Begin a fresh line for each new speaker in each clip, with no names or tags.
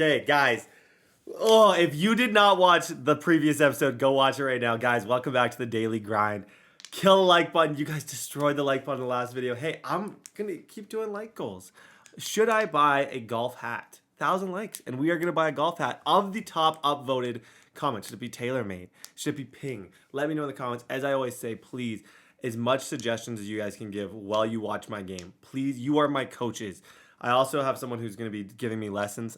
Okay, guys. Oh, if you did not watch the previous episode, go watch it right now. Guys, welcome back to the Daily Grind. Kill the like button. You guys destroyed the like button in the last video. Hey, I'm going to keep doing like goals. Should I buy a golf hat? 1,000 likes. And we are going to buy a golf hat of the top upvoted comments. Should it be tailor-made? Should it be ping? Let me know in the comments. As I always say, please, as much suggestions as you guys can give while you watch my game. Please, you are my coaches. I also have someone who's going to be giving me lessons.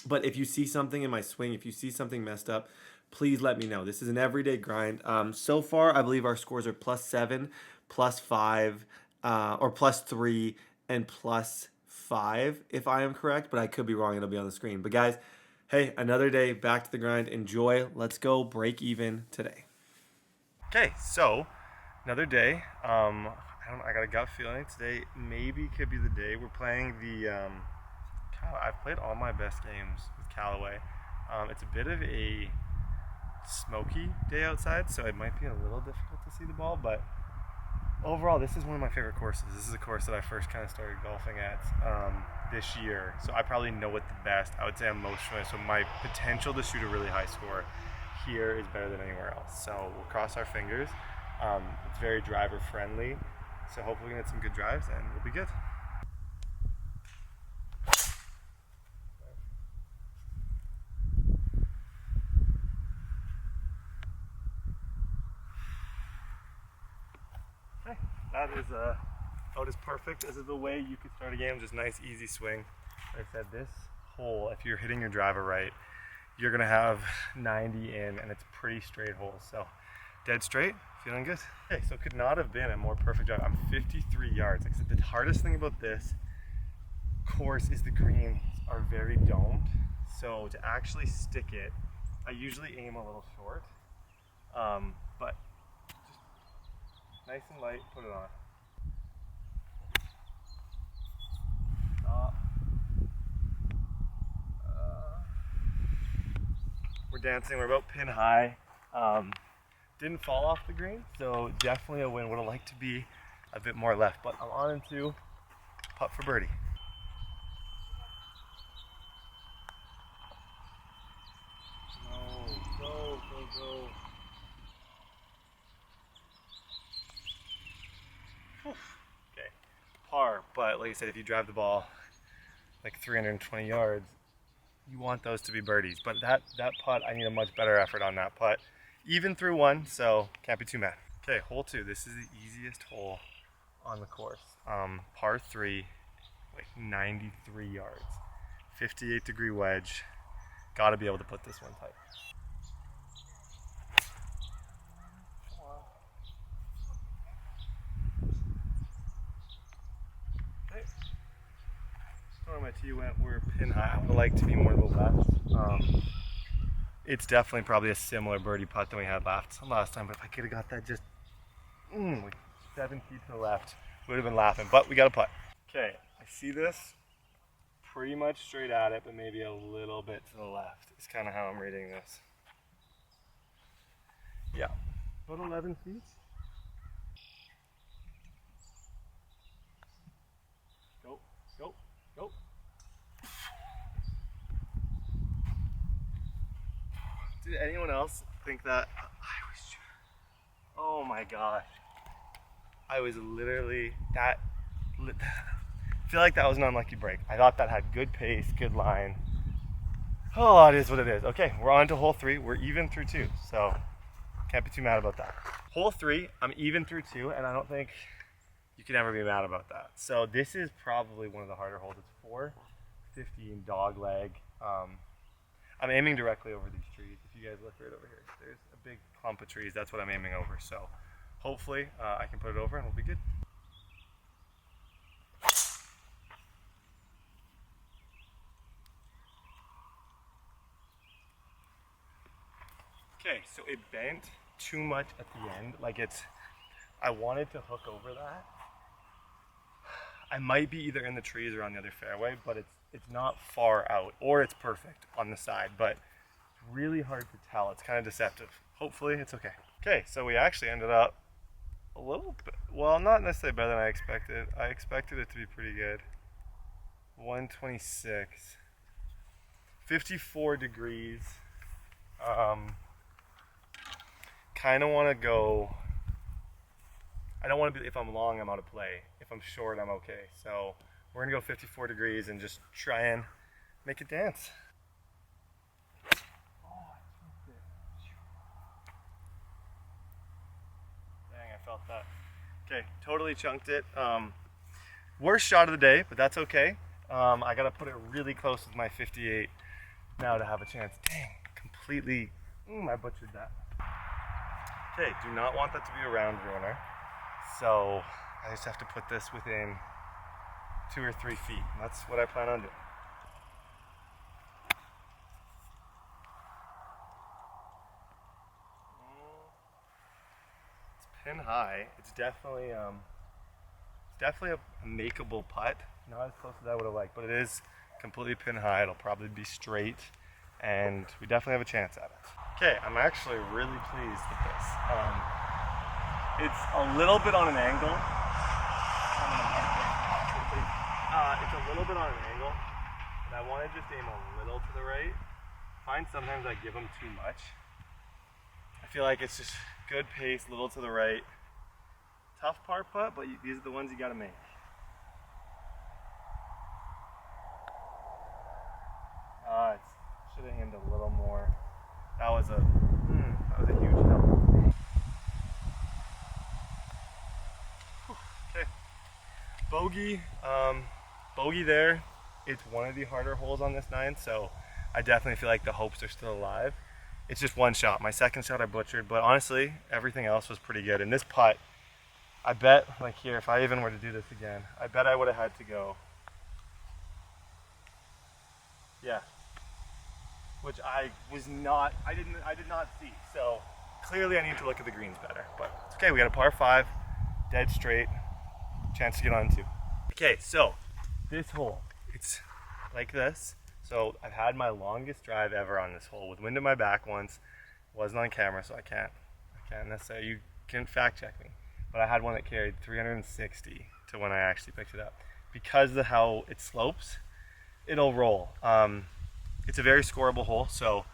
But if you see something in my swing, if you see something messed up, please let me know. This is an everyday grind. So far, I believe our scores are +7, +5, or +3, and +5, if I am correct. But I could be wrong. It'll be on the screen. But guys, hey, another day, back to the grind. Enjoy. Let's go break even today. Okay, so another day. I got a gut feeling today maybe could be the day. We're playing the... I've played all my best games with Callaway. It's a bit of a smoky day outside, so it might be a little difficult to see the ball, but overall, this is one of my favorite courses. This is a course that I first kind of started golfing at this year, so I probably know it the best. I would say I'm most familiar, so my potential to shoot a really high score here is better than anywhere else. So we'll cross our fingers. It's very driver friendly, so hopefully we can get some good drives and we'll be good. That is about as perfect as the way you could start a game. Just nice, easy swing. Like I said, this hole, if you're hitting your driver right, you're gonna have 90 in, and it's pretty straight hole. So dead straight, feeling good. Okay, so it could not have been a more perfect drive. I'm 53 yards. Like I said, the hardest thing about this course is the greens are very domed. So to actually stick it, I usually aim a little short, but nice and light, put it on. Stop. We're dancing, we're about pin high. Didn't fall off the green, so definitely a win. Would have liked to be a bit more left, but I'm on into putt for birdie. Go. Okay, par, but like I said, if you drive the ball like 320 yards, you want those to be birdies. But that putt, I need a much better effort on that putt. Even through one, so can't be too mad. Okay, hole 2. This is the easiest hole on the course. Par 3, like 93 yards, 58-degree wedge. Got to be able to put this one tight. Where my tee went, we're pin high. I would like to be more to the left. It's definitely probably a similar birdie putt than we had last time, but if I could have got that just like 7 feet to the left, we would have been laughing, but we got a putt. Okay, I see this pretty much straight at it, but maybe a little bit to the left is kind of how I'm reading this. Yeah, about 11 feet. Go. Did anyone else think that? Oh my gosh. I was literally, I feel like that was an unlucky break. I thought that had good pace, good line. Oh, it is what it is. Okay, we're on to hole 3. We're even through 2, so can't be too mad about that. Hole 3, I'm even through 2, and I don't think you can ever be mad about that. So this is probably one of the harder holes. It's 415 dog leg. I'm aiming directly over these trees. If you guys look right over here, there's a big clump of trees. That's what I'm aiming over. So hopefully I can put it over and we'll be good. Okay, so it bent too much at the end. Like I wanted to hook over that. I might be either in the trees or on the other fairway, but it's not far out, or it's perfect on the side, but it's really hard to tell. It's kind of deceptive. Hopefully it's okay. Okay, so we actually ended up a little bit, well, not necessarily better than I expected. I expected it to be pretty good. 126. 54 degrees. Kind of want to go. I don't want to be, if I'm long, I'm out of play. If I'm short, I'm okay. So we're gonna go 54 degrees and just try and make it dance. Dang, I felt that. Okay, totally chunked it. Worst shot of the day, but that's okay. I gotta put it really close with my 58 now to have a chance. Dang, completely, I butchered that. Okay, do not want that to be a round ruiner. So I just have to put this within 2 or 3 feet. And that's what I plan on doing. It's pin high. It's definitely a makeable putt. Not as close as I would have liked, but it is completely pin high. It'll probably be straight, and we definitely have a chance at it. Okay, I'm actually really pleased with this. It's a little bit on an angle. It's a little bit on an angle, but I want to just aim a little to the right. I find sometimes I give them too much. I feel like it's just good pace, little to the right. Tough par putt, but these are the ones you got to make. It should have aimed a little more. That was a huge help. Okay, bogey there. It's one of the harder holes on this 9, so I definitely feel like the hopes are still alive. It's just one shot. My second shot I butchered, but honestly, everything else was pretty good. And this putt, I bet, like here, if I even were to do this again, I bet I would have had to go. Yeah. Which I did not see. So clearly I need to look at the greens better, but it's okay. We got a par 5, dead straight, chance to get on 2. Okay, so this hole, it's like this. So I've had my longest drive ever on this hole with wind in my back once. Wasn't on camera, so I can't necessarily, you can fact check me. But I had one that carried 360 to when I actually picked it up. Because of how it slopes, it'll roll. It's a very scoreable hole, so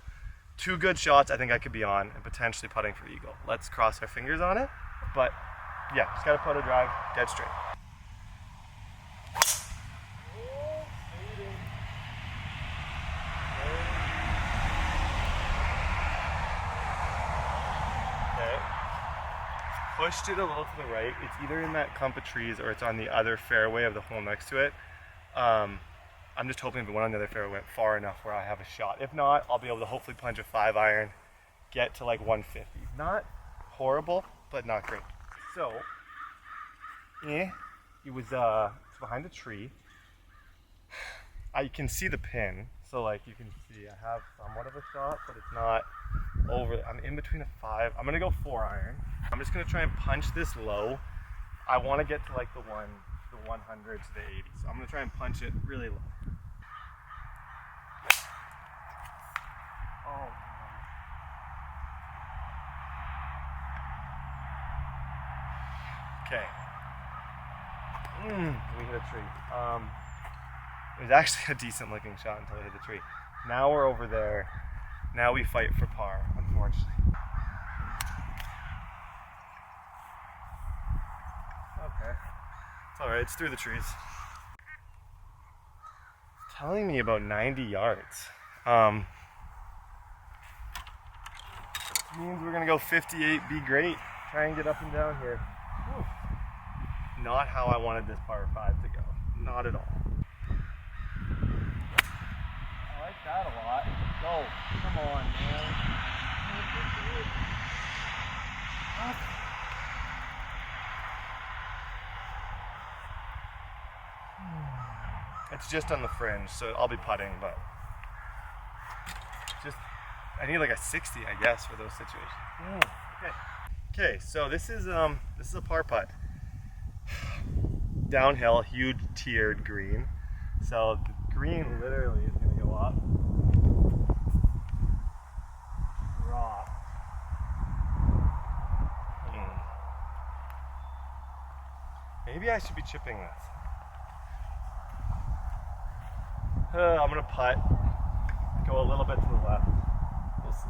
2 good shots I think I could be on and potentially putting for eagle. Let's cross our fingers on it, but yeah, just gotta put a drive dead straight. Okay, pushed it a little to the right. It's either in that clump of trees or it's on the other fairway of the hole next to it. I'm just hoping the one on the other fairway went far enough where I have a shot. If not, I'll be able to hopefully punch a 5-iron, get to like 150. Not horrible, but not great. So, it was behind a tree. I can see the pin, so like you can see I have somewhat of a shot, but it's not over. I'm in between a 5. I'm gonna go 4-iron. I'm just gonna try and punch this low. I want to get to like the 100 to the 80. So I'm gonna try and punch it really low. Oh. Okay. We hit a tree. It was actually a decent looking shot until I hit the tree. Now we're over there. Now we fight for par, unfortunately. Okay. It's alright, it's through the trees. It's telling me about 90 yards. Means we're gonna go 58, be great. Try and get up and down here. Whew. Not how I wanted this par 5 to go. Not at all. I like that a lot. Go. Come on, man. It's just on the fringe, so I'll be putting, but just I need like a 60, I guess, for those situations. Okay, so this is a par putt. Downhill, huge tiered green. So the green literally is gonna go up. Drop. Maybe I should be chipping this. I'm gonna putt. go a little bit to the left. We'll see.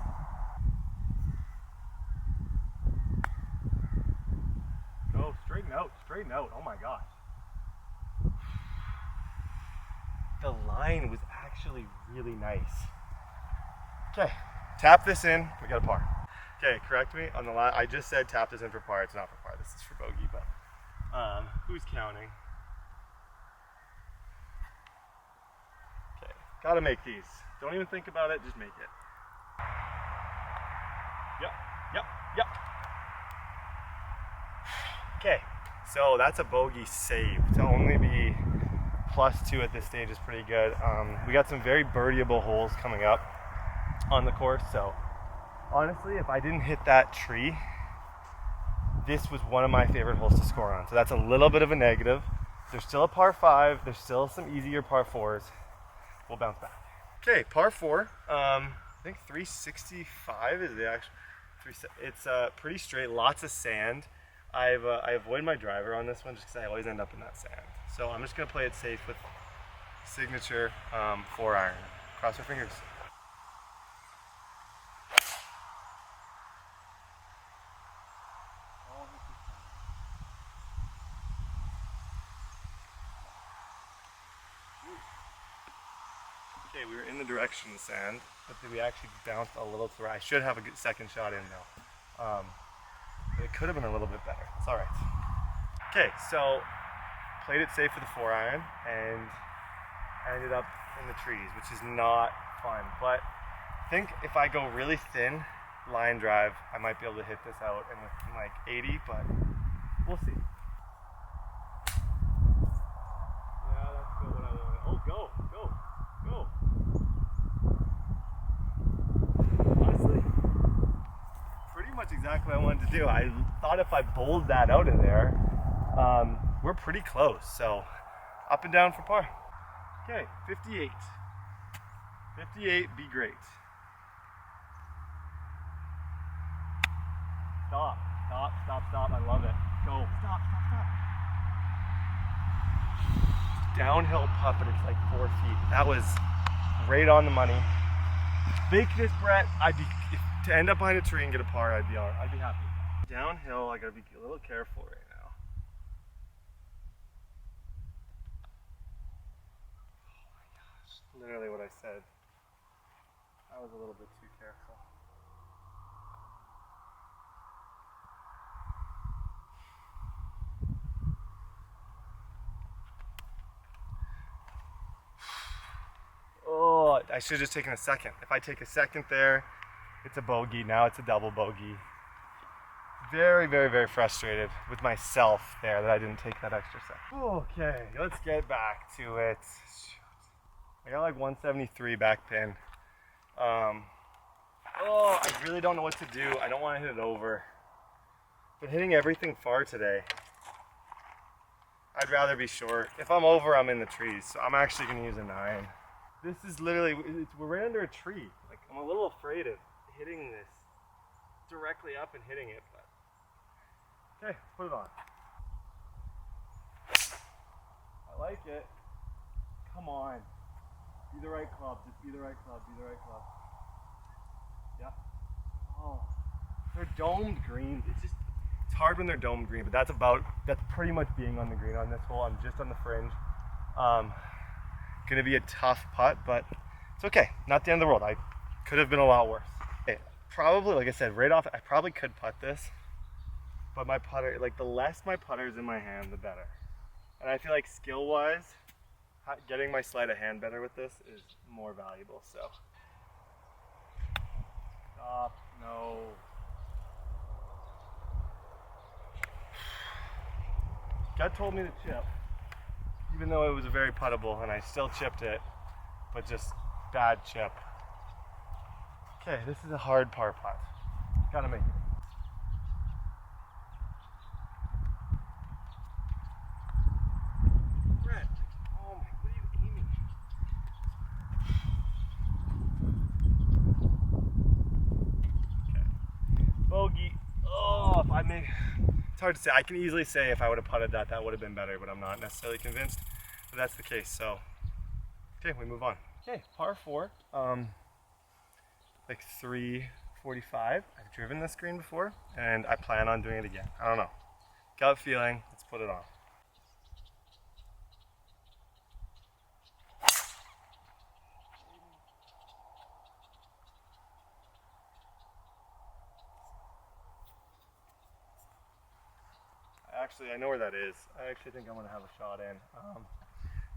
Go, straighten out, straighten out. Oh my gosh. The line was actually really nice. Okay, tap this in, we got a par. Okay, correct me on the line. I just said tap this in for par. It's not for par, this is for bogey, but who's counting? Okay, gotta make these. Don't even think about it, just make it. Yep, yep, yep. Okay, so that's a bogey save. To only be +2 at this stage is pretty good. We got some very birdieable holes coming up on the course, so honestly, if I didn't hit that tree, this was one of my favorite holes to score on. So that's a little bit of a negative. There's still a par 5, there's still some easier par 4s. We'll bounce back. Okay, par 4, I think 365 is the actual, it's pretty straight, lots of sand. I avoid my driver on this one just because I always end up in that sand. So I'm just gonna play it safe with signature 4-iron. Cross your fingers. Okay, we were in the direction of the sand, but we actually bounced a little to the right. I should have a good second shot in now. But it could have been a little bit better. It's all right. Okay, so played it safe with a 4-iron and ended up in the trees, which is not fun. But I think if I go really thin line drive, I might be able to hit this out in like 80, but we'll see. Yeah, that's good what I wanted. Oh, go, go, go. Honestly, pretty much exactly what I wanted to do. I thought if I bowled that out of there, we're pretty close. So up and down for par. Okay, 58. 58, be great. Stop, stop, stop, stop. I love it. Go. Stop, stop, stop. Downhill putt, but it's like 4 feet. That was right on the money. Big this, Brett. To end up behind a tree and get a par, I'd be happy. Downhill, I gotta be a little careful right now. Oh my gosh, literally what I said. I was a little bit too careful. Oh, I should have just taken a second. If I take a second there, it's a bogey. Now it's a double bogey. Very, very, very frustrated with myself there that I didn't take that extra second. Okay, let's get back to it. Shoot. I got like 173 back pin. I really don't know what to do. I don't want to hit it over. Been hitting everything far today. I'd rather be short. If I'm over, I'm in the trees. So I'm actually going to use a 9. This is literally, we're right under a tree. Like, I'm a little afraid of hitting this directly up and hitting it, but okay, let's put it on. I like it. Come on. Be the right club. Just be the right club. Be the right club. Yeah. Oh, they're domed greens. It's hard when they're domed green, but that's pretty much being on the green on this hole. I'm just on the fringe. Gonna be a tough putt, but it's okay. Not the end of the world. I could have been a lot worse. Okay, probably, like I said, right off, I probably could putt this, but my putter, like the less my putter's in my hand, the better. And I feel like skill-wise, getting my sleight of hand better with this is more valuable, so. Stop, no. Gut told me to chip, even though it was very puttable, and I still chipped it, but just bad chip. Okay, this is a hard par putt. Gotta make it. Brett, oh my, what are you aiming at? Okay. Bogey. Oh, if I make, it's hard to say. I can easily say if I would have putted that, that would have been better, but I'm not necessarily convinced that that's the case. So, okay, we move on. Okay, par 4. like 3:45. I've driven this green before, and I plan on doing it again. I don't know. Gut feeling, let's put it on. Actually, I know where that is. I actually think I'm gonna have a shot in.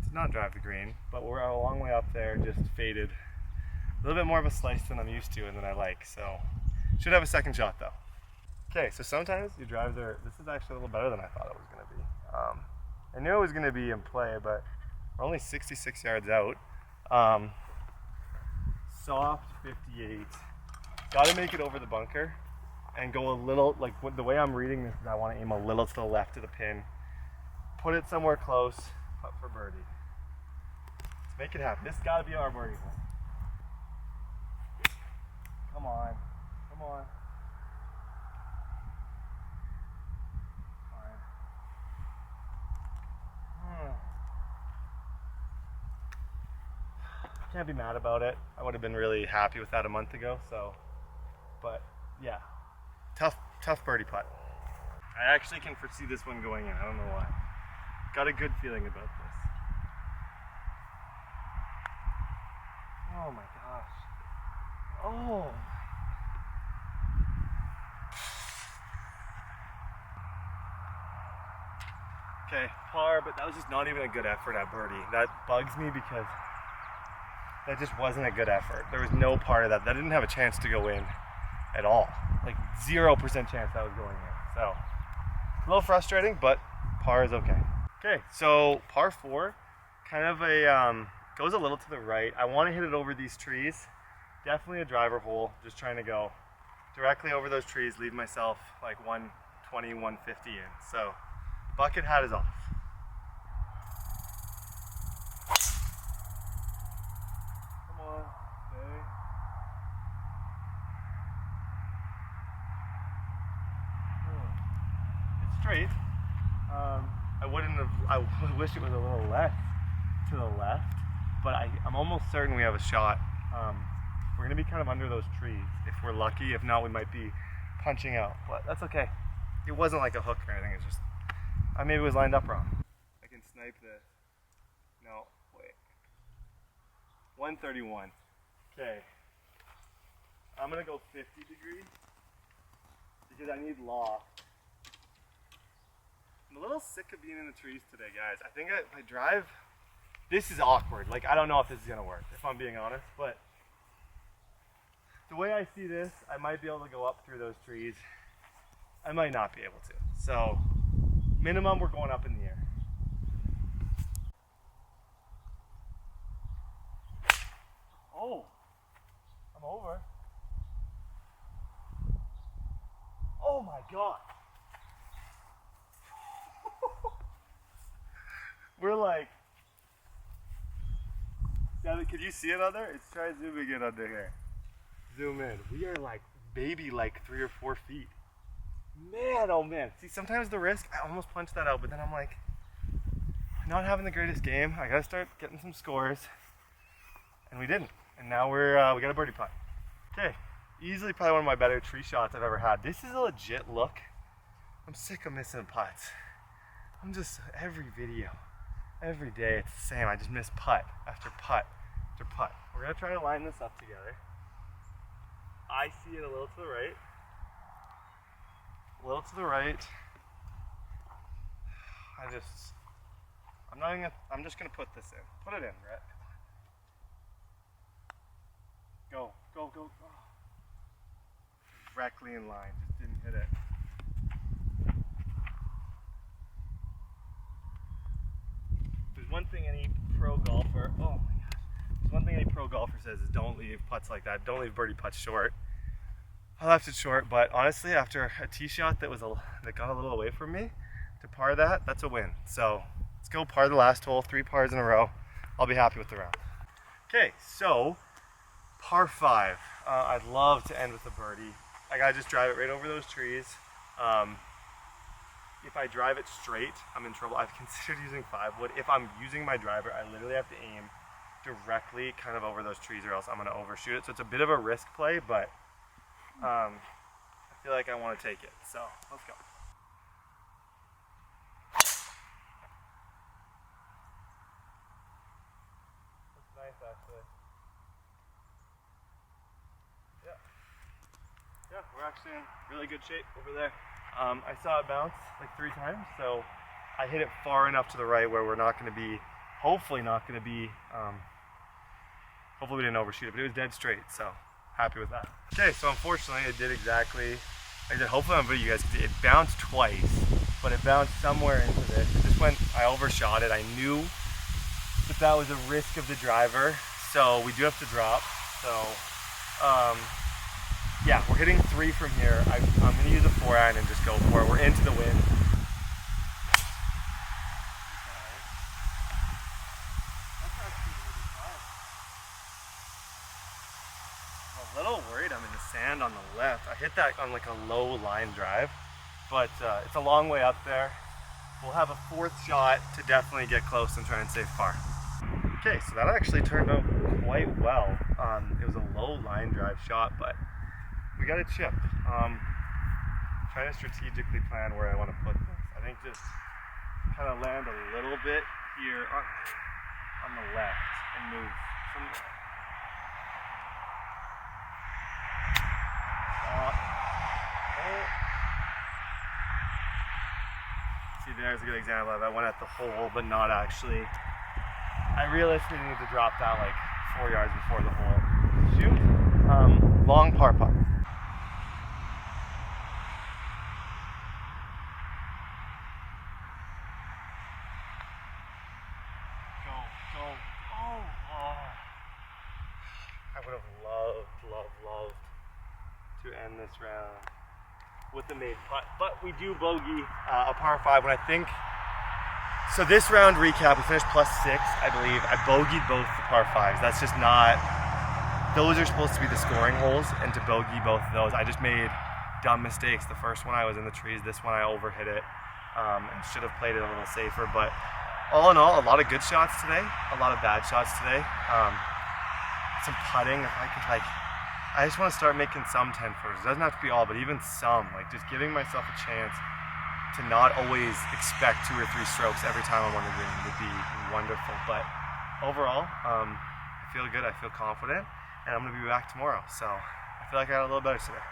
Did not drive the green, but we're a long way up there, just faded. A little bit more of a slice than I'm used to and than I like, so should have a second shot though. Okay, so sometimes you drive there. This is actually a little better than I thought it was gonna be. I knew it was gonna be in play, but we're only 66 yards out. Soft 58. Gotta make it over the bunker and go a little, like the way I'm reading this is I want to aim a little to the left of the pin, put it somewhere close, putt for birdie. Let's make it happen. This has got to be our birdie hole. Come on, come on. Can't be mad about it. I would have been really happy with that a month ago, so, but yeah. Tough birdie putt. I actually can foresee this one going in. I don't know why. Got a good feeling about this. Oh my gosh. Oh. Okay, par, but that was just not even a good effort at birdie. That bugs me because that just wasn't a good effort. There was no part of that. That didn't have a chance to go in at all. Like 0% chance that was going in. So a little frustrating, but par is okay. Okay, so par 4, kind of a goes a little to the right. I want to hit it over these trees. Definitely a driver hole. Just trying to go directly over those trees, leave myself like 120, 150 in. So bucket hat is off. Come on, okay. It's straight. I wish it was a little less to the left, but I'm almost certain we have a shot. We're gonna be kind of under those trees if we're lucky. If not, we might be punching out, but that's okay. It wasn't like a hook or anything. It's just, I maybe was lined up wrong. I can snipe this. No, wait. 131. Okay. I'm gonna go 50 degrees because I need loft. I'm a little sick of being in the trees today, guys. I think if I drive, this is awkward. Like, I don't know if this is gonna work, if I'm being honest, but the way I see this, I might be able to go up through those trees. I might not be able to. So, minimum, we're going up in the air. Oh, I'm over. Oh my God. We're like, could you see it under? It's try zooming in under here. Zoom in. We are like baby, like 3 or 4 feet. Man, oh man. See, sometimes the risk, I almost punched that out, but then I'm like, not having the greatest game. I gotta start getting some scores. And we didn't. And now we got a birdie putt. Okay, easily probably one of my better tree shots I've ever had. This is a legit look. I'm sick of missing putts. I'm just, every video, every day it's the same. I just miss putt after putt after putt. We're gonna try to line this up together. I see it a little to the right. A little to the right. I'm just gonna put this in. Put it in, Brett. Go, go, go, go. Directly in line, just didn't hit it. There's one thing any pro golfer, oh my gosh. There's one thing any pro golfer says is don't leave putts like that. Don't leave birdie putts short. I left it short, but honestly, after a tee shot that got a little away from me, to par that's a win. So let's go par the last hole, 3 pars in a row. I'll be happy with the round. Okay, so par 5. I'd love to end with a birdie. I gotta just drive it right over those trees. If I drive it straight, I'm in trouble. I've considered using 5 wood. If I'm using my driver, I literally have to aim directly kind of over those trees or else I'm going to overshoot it. So it's a bit of a risk play, but I feel like I want to take it. So let's go. Looks nice actually. Yeah, we're actually in really good shape over there. I saw it bounce like 3 times, so I hit it far enough to the right where we're not going to be, hopefully not going to be, hopefully we didn't overshoot it, but it was dead straight, so happy with that. Okay, so unfortunately it did exactly, I did hopefully on video you guys could see, it bounced twice, but it bounced somewhere into this. It just went, I overshot it. I knew that was a risk of the driver, so we do have to drop. So, yeah, we're hitting 3 from here. I'm going to use a 4-iron and just go for it. We're into the wind. I'm a little worried I'm in the sand on the left. I hit that on like a low line drive, but it's a long way up there. We'll have a 4th shot to definitely get close and try and save par. Okay, so that actually turned out quite well. It was a low line drive shot, but we got it chipped. Trying to strategically plan where I want to put this. I think just kind of land a little bit here on the left and move from See, there's a good example of it. I went at the hole, but not actually. I realistically need to drop that like 4 yards before the hole. Shoot. Long par putt. I would have loved to end this round with the made putt, but we do bogey a par 5 when I think, so this round recap, we finished +6, I believe. I bogeyed both the par 5s. That's just not, those are supposed to be the scoring holes, and to bogey both of those, I just made dumb mistakes. The first one I was in the trees, this one I overhit it, and should have played it a little safer, but all in all, a lot of good shots today, a lot of bad shots today. Some putting, if I could I just want to start making some 10-footers. It doesn't have to be all, but even some, like just giving myself a chance to not always expect 2 or 3 strokes every time I'm on the green would be wonderful. But overall, I feel good, I feel confident, and I'm going to be back tomorrow. So I feel like I got a little better today.